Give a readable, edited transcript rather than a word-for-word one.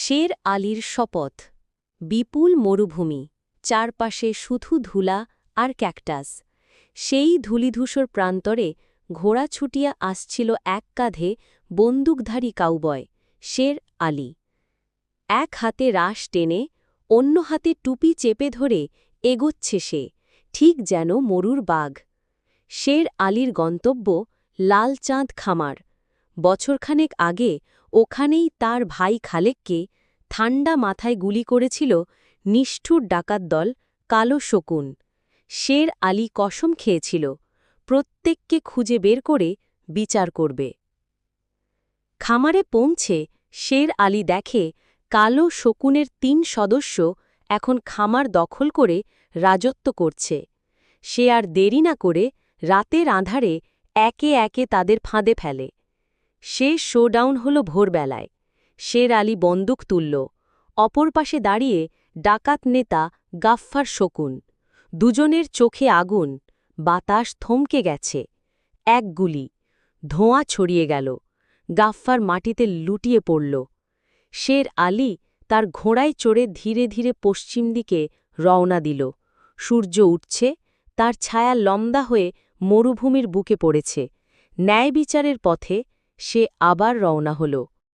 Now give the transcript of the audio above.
শের আলীর শপথ। বিপুল মরুভূমি, চারপাশে শুধু ধুলা আর ক্যাকটাস। সেই ধূলিধূসর প্রান্তরে ঘোড়া ছুটিয়া আসছিল এক কাঁধে বন্দুকধারী কাউবয়, শের আলী। এক হাতে রাশ টেনে, অন্য হাতে টুপি চেপে ধরে এগোচ্ছে সে, ঠিক যেন মরুর বাঘ। শের আলীর গন্তব্য লালচাঁদ খামার। বছরখানেক আগে ওখানেই তার ভাই খালেককে ঠান্ডা মাথায় গুলি করেছিল নিষ্ঠুর ডাকাত দল কালো শকুন। শের আলী কসম খেয়েছিল, প্রত্যেককে খুঁজে বের করে বিচার করবে। খামারে পৌঁছে শের আলী দেখে কালো শকুনের ৩ সদস্য এখন খামার দখল করে রাজত্ব করছে। সে আর দেরি না করে রাতের আঁধারে একে একে তাদের ফাঁদে ফেলে। শেষ শোডাউন হল ভোরবেলায়। শের আলী বন্দুক তুলল। অপর পাশে দাঁড়িয়ে ডাকাত নেতা গাফফার শকুন। দুজনের চোখে আগুন, বাতাস থমকে গেছে। এক গুলি, ধোঁয়া ছড়িয়ে গেল। গাফফার মাটিতে লুটিয়ে পড়ল। শের আলী তার ঘোড়ায় চড়ে ধীরে ধীরে পশ্চিম দিকে রওনা দিল। সূর্য উঠছে, তার ছায়া লম্বা হয়ে মরুভূমির বুকে পড়েছে। ন্যায় বিচারের পথে সে আবার রওনা হল।